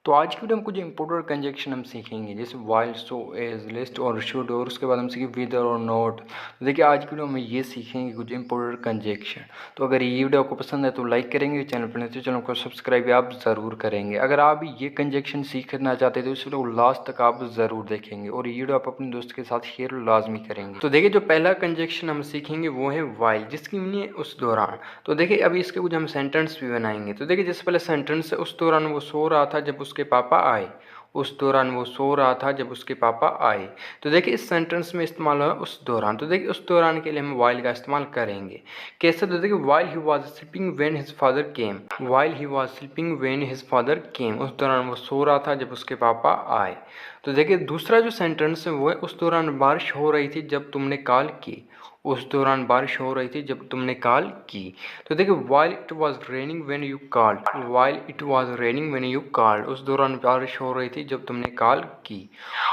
तो आज की वीडियो में कुछ इंपॉर्टेंट कंजक्शन हम सीखेंगे, जैसे वाइल, सो, एज, लिस्ट और शुड, और उसके बाद हम सीखेंगे विदर और नॉट। तो देखिए आज की वीडियो में ये सीखेंगे कुछ इंपॉर्टेंट कंजक्शन। तो अगर ये वीडियो आपको पसंद है तो लाइक करेंगे, चैनल पर नहीं तो चैनल को सब्सक्राइब आप ज़रूर करेंगे। अगर आप ये कंजक्शन सीखना चाहते हैं तो इस वीडियो को लास्ट तक आप ज़रूर देखेंगे और ये वीडियो आप अपने दोस्त के साथ शेयर लाजमी करेंगे। तो देखिए जो पहला कंजक्शन हम सीखेंगे वो है वाइल, जिसकी मीनिंग है उस दौरान। तो देखिए अभी इसके कुछ हम सेंटेंस भी बनाएंगे। तो देखिए जैसे पहले सेंटेंस है, उस दौरान वो सो रहा था जब उसके पापा आए। उस दौरान वो सो रहा था जब उसके पापा आए। तो देखिए इस सेंटेंस में इस्तेमाल हुआ उस दौरान। तो देखिए उस दौरान के लिए हम वाइल का इस्तेमाल करेंगे। कैसे? तो देखिए while he was sleeping when his father came. While he was sleeping when his father came, उस दौरान वो सो रहा था जब उसके पापा आए। तो देखिए दूसरा जो सेंटेंस है वो है, उस दौरान बारिश हो रही थी जब तुमने कॉल की। उस दौरान बारिश हो रही थी जब तुमने कॉल की। तो देखिए while it was raining when you called. While it was raining when you called, उस दौरान बारिश हो रही थी जब तुमने कॉल की।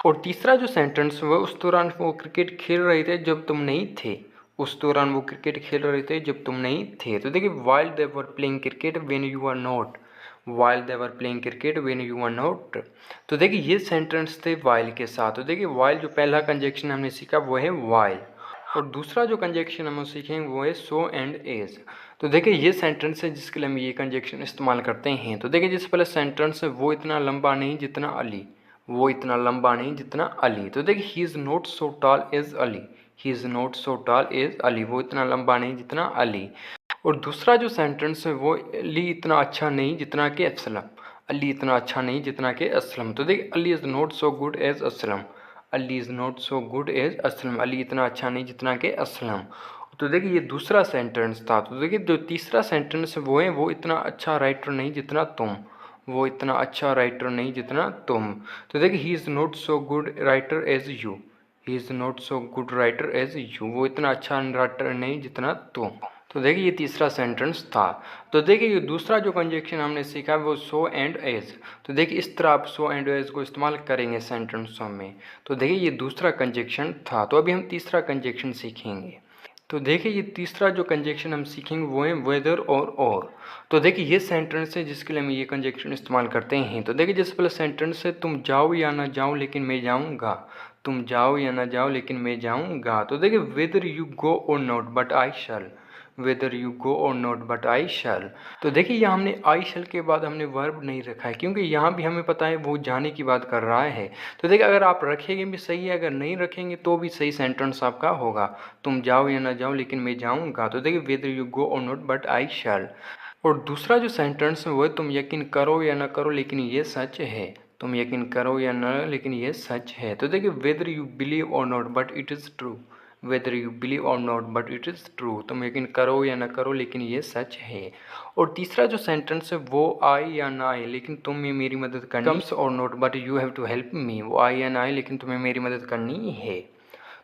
और तीसरा जो सेंटेंस हुआ, उस दौरान वो क्रिकेट खेल रहे थे जब तुम नहीं थे। उस दौरान वो क्रिकेट खेल रहे थे जब तुम नहीं थे। तो देखिए while they were playing cricket when you are not. While they were playing cricket when you are not. तो देखिए ये सेंटेंस थे वाइल के साथ। तो देखिए वाइल जो पहला कंजक्शन हमने सीखा वो है वाइल। और दूसरा जो कंजक्शन हम सीखेंगे वो है सो एंड एज। तो देखिए ये सेंटेंस है जिसके लिए हम ये कंजक्शन इस्तेमाल करते हैं। तो देखिए जिससे पहले सेंटेंस है, वो इतना लंबा नहीं जितना अली। वो इतना लंबा नहीं जितना अली। तो देखिए he is not so tall as Ali. He is not so tall as Ali, वो इतना लंबा नहीं जितना अली। और दूसरा जो सेंटेंस है वो, अली इतना अच्छा नहीं जितना कि असलम। अली इतना अच्छा नहीं जितना कि असलम। तो देखिए Ali is not so good as Aslam. Ali is not so good as Aslam, Ali इतना अच्छा नहीं जितना कि असलम। तो देखिए ये दूसरा सेंटेंस था। तो देखिए जो तीसरा सेंटेंस वो है, वो इतना अच्छा राइटर नहीं जितना तुम। वो इतना अच्छा राइटर नहीं जितना तुम। तो देखिए he is not so good writer as you. He is not so good writer as you, वो इतना अच्छा राइटर नहीं जितना तुम। तो देखिए ये तीसरा सेंटेंस था। तो देखिए ये दूसरा जो कंजक्शन हमने सीखा वो सो एंड एज। तो देखिए इस तरह आप सो एंड एज को इस्तेमाल करेंगे सेंटेंसों में। तो देखिए ये दूसरा कंजक्शन था। तो अभी हम तीसरा कंजक्शन सीखेंगे। तो देखिए ये तीसरा जो कंजक्शन हम सीखेंगे वो है वेदर और। तो देखिए ये सेंटेंस है जिसके लिए हम ये कंजक्शन इस्तेमाल करते हैं। तो देखिए जैसे पहले सेंटेंस है, तुम जाओ या ना जाओ लेकिन मैं जाऊँगा। तुम जाओ या ना जाओ लेकिन मैं जाऊँगा। तो देखिए whether you go or not but I shall. Whether you go or not but I शैल। तो देखिए यहाँ हमने आई शैल के बाद हमने वर्ब नहीं रखा है, क्योंकि यहाँ भी हमें पता है वो जाने की बात कर रहा है। तो देखिए अगर आप रखेंगे भी सही है, अगर नहीं रखेंगे तो भी सही सेंटेंस आपका होगा। तुम जाओ या ना जाओ लेकिन मैं जाऊँगा। तो देखिए whether you go or not but I शैल। और दूसरा जो सेंटेंस है वो है, तुम यकीन करो या ना करो लेकिन ये सच है। तुम यकीन करो या ना लेकिन ये सच है। तो देखिए whether you believe or not but it is true. Whether you believe or not but it is true, तुम यकीन करो या ना करो लेकिन ये सच है। और तीसरा जो सेंटेंस है वो आए या ना आए लेकिन तुम्हें मेरी मदद करनी, comes or not but you have to help me. वो आए या ना आए लेकिन तुम्हें मेरी मदद करनी है।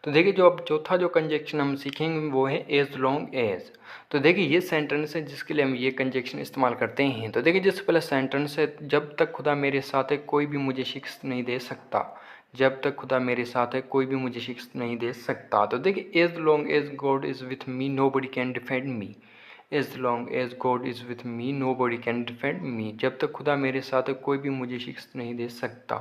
तो देखिए जो अब चौथा जो कंजक्शन हम सीखेंगे वो है एज लॉन्ग एज। तो देखिए ये सेंटेंस है जिसके लिए हम ये कंजक्शन इस्तेमाल करते हैं। तो देखिए जिससे पहले सेंटेंस है, जब तक खुदा मेरे साथ है कोई भी मुझे शिकस्त नहीं दे सकता। जब तक खुदा मेरे साथ है कोई भी मुझे शिकस्त नहीं दे सकता। तो देखिए as long as God is with me nobody can defend me. As long as God is with me nobody can defend me, जब तक खुदा मेरे साथ है कोई भी मुझे शिकस्त नहीं दे सकता।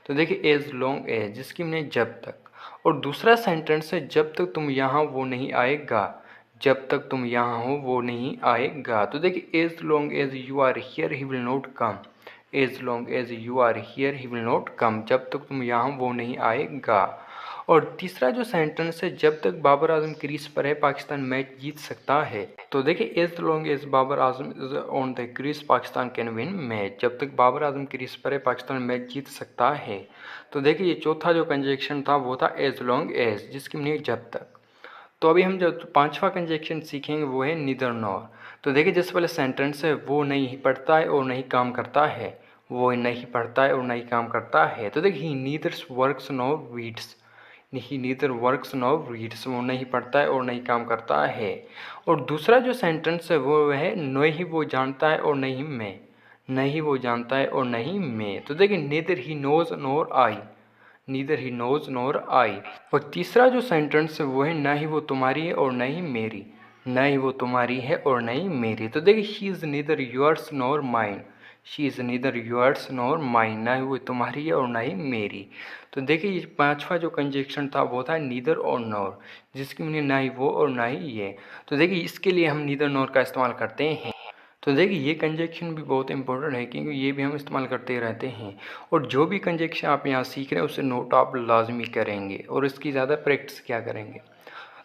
तो देखिए एज लॉन्ग एज जिसकी मैंने जब तक। और दूसरा सेंटेंस है, जब तक तुम यहाँ वो नहीं आएगा। जब तक तुम यहाँ हो वो नहीं आएगा। तो देखिए as long as you are here he will not come. As long as you are here he will not come, जब तक तुम यहाँ वो नहीं आएगा। और तीसरा जो सेंटेंस है, जब तक बाबर आजम क्रीज पर है पाकिस्तान मैच जीत सकता है। तो देखिए as long as Babar Azam is on the crease Pakistan can win match, जब तक बाबर आजम क्रीज पर है पाकिस्तान मैच जीत सकता है। तो देखिए ये चौथा जो कंजक्शन था वो था एज लॉन्ग एज, जिसकी मीनिंग जब तक। तो अभी हम जो पांचवा कंजक्शन सीखेंगे वो है नीदर नॉर। तो देखिए जिस वाले सेंटेंस है, वो नहीं पढ़ता है और नहीं काम करता है। वो नहीं पढ़ता है और नहीं काम करता है। तो देखिए ही नीदर वर्क्स नॉर रीड्स। ही नीदर वर्क्स नॉर रीड्स, वो नहीं पढ़ता है और नहीं काम करता है। और दूसरा जो सेंटेंस है वो है, नहीं वो जानता है और नहीं मैं। नहीं वो जानता है और नहीं मैं। तो देखिए neither he knows nor I. Neither he knows nor I. और तीसरा जो सेंटेंस है वो है, ना ही वो तुम्हारी है और न ही मेरी। न ही वो तुम्हारी है और न ही मेरी। तो देखिए he is neither yours NOR mine. She is neither yours nor mine, ना ही वो तुम्हारी है और ना ही मेरी। तो देखिए ये पांचवा जो कंजक्शन था वो था नीदर और नॉर, जिसकी मीनिंग ना ही वो और ना ही ये। तो देखिए इसके लिए हम नीदर नॉर का इस्तेमाल करते हैं। तो देखिए ये कंजक्शन भी बहुत इंपॉर्टेंट है क्योंकि ये भी हम इस्तेमाल करते रहते हैं। और जो भी कंजक्शन आप यहाँ सीख रहे हैं उसे नोट आप लाजमी करेंगे और इसकी ज़्यादा प्रैक्टिस क्या करेंगे।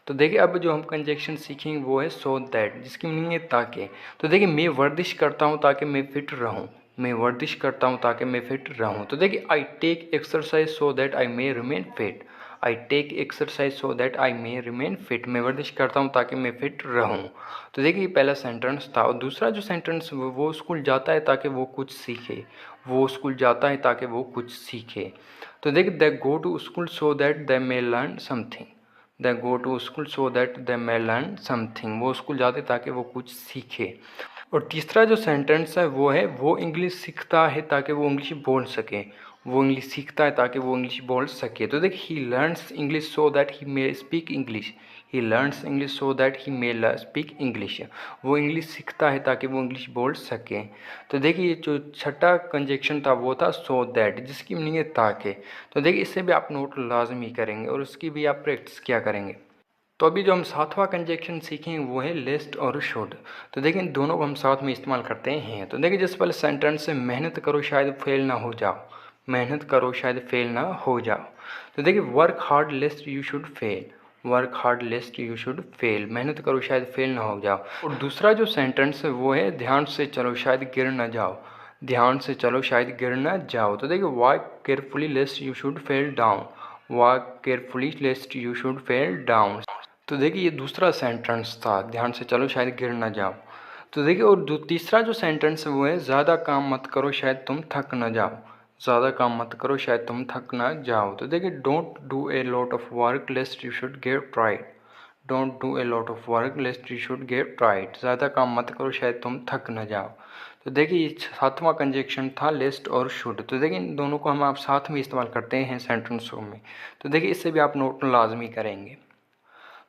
तो देखिए अब जो हम कंजक्शन सीखेंगे वो है सो दैट, जिसकी मीनिंग है ताकि। तो देखिए मैं वर्जिश करता हूँ ताकि मैं फिट रहूँ, मैं वर्जिश करता हूँ ताकि मैं फिट रहूँ। तो देखिए I take exercise so that I may remain fit, I take exercise so that I may remain fit, मैं वर्जिश करता हूँ ताकि मैं फिट रहूँ। तो देखिए ये पहला सेंटेंस था। और दूसरा जो सेंटेंस वो स्कूल जाता है ताकि वो कुछ सीखे, वो स्कूल जाता है ताकि वो कुछ सीखे। तो देखिए they go to school so that they may learn something, they go to school so that they may learn something, वो स्कूल जाते ताकि वो कुछ सीखे। और तीसरा जो सेंटेंस है वो इंग्लिश सीखता है ताकि वो इंग्लिश बोल सके, वो इंग्लिश सीखता है ताकि वो इंग्लिश बोल सके। तो देखिए he learns English so that he may speak English, he learns English so that he may speak English, वो इंग्लिश सीखता है ताकि वो इंग्लिश बोल सके। तो देखिए ये जो छठा कंजक्शन था वो था सो दैट, जिसकी मीनिंग है ताकि। तो देखिए इससे भी आप नोट लाजमी करेंगे और उसकी भी आप प्रैक्टिस क्या करेंगे। तो अभी जो हम सातवां कंजक्शन सीखेंगे वो है लेस्ट और शुड। तो देखिए इन दोनों को हम साथ में इस्तेमाल करते हैं। तो देखिए जिस पहले सेंटेंस से मेहनत करो शायद फेल ना हो जाओ, मेहनत करो शायद फेल ना हो जाओ। तो देखिए work hard लेस्ट you should fail, work hard लेस्ट you should fail, मेहनत करो शायद फेल ना हो जाओ। और दूसरा जो सेंटेंस है वो है ध्यान से चलो शायद गिर ना जाओ, ध्यान से चलो शायद गिर ना जाओ। तो देखिए walk carefully लेस्ट you should fell down, walk carefully लेस्ट you should fell down. तो देखिए ये दूसरा सेंटेंस था, ध्यान से चलो शायद गिर ना जाओ। तो देखिए और तीसरा जो सेंटेंस है वो है ज़्यादा काम मत करो शायद तुम थक ना जाओ, ज़्यादा काम मत करो शायद तुम थक ना जाओ। तो देखिए don't do a lot of work लेस्ट you should get tired, don't do a lot of work लेस्ट you should get tired, ज़्यादा काम मत करो शायद तुम थक ना जाओ। तो देखिए ये सातवां कंजक्शन था लेस्ट और शुड। तो देखिए इन दोनों को हम आप साथ में इस्तेमाल करते हैं सेंटेंसों में। तो देखिए इससे भी आप नोट लाजमी करेंगे।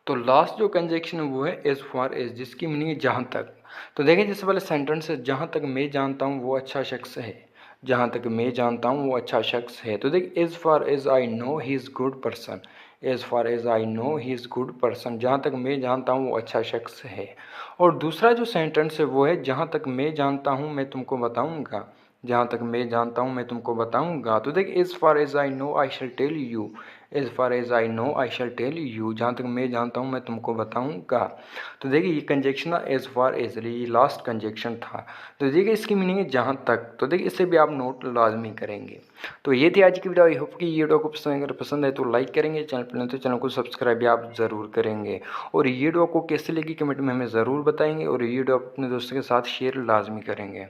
तो लास्ट जो कंजक्शन है वो है एज फार एज, जिसकी मीनिंग है जहाँ तक। तो देखिए जैसे वाले सेंटेंस है जहाँ तक मैं जानता हूँ वो अच्छा शख्स है, जहाँ तक मैं जानता हूँ वो अच्छा शख्स है। तो देखिए as far as I know he is good person, as far as I know he is good person, जहाँ तक मैं जानता हूँ वो अच्छा शख्स है। और दूसरा जो सेंटेंस है वो है जहाँ तक मैं जानता हूँ मैं तुमको बताऊँगा, जहाँ तक मैं जानता हूँ मैं तुमको बताऊँगा। तो देखिए as far as I know I shall tell you, as far as I know I shall tell you, जहाँ तक मैं जानता हूँ मैं तुमको बताऊँगा। तो देखिए ये कंजक्शन था एज फार एज, ये लास्ट कंजक्शन था। तो देखिए इसकी मीनिंग है जहाँ तक। तो देखिए इससे भी आप नोट लाजमी करेंगे। तो ये थी आज की वीडियो। आई होप कि ये वीडियो को पसंद, अगर पसंद है तो लाइक करेंगे, चैनल पर नहीं तो चैनल को सब्सक्राइब भी आप ज़रूर करेंगे। और ये वीडियो को कैसे लगी कमेंट में हमें ज़रूर बताएंगे और ये वीडियो अपने दोस्तों के साथ शेयर लाजमी करेंगे।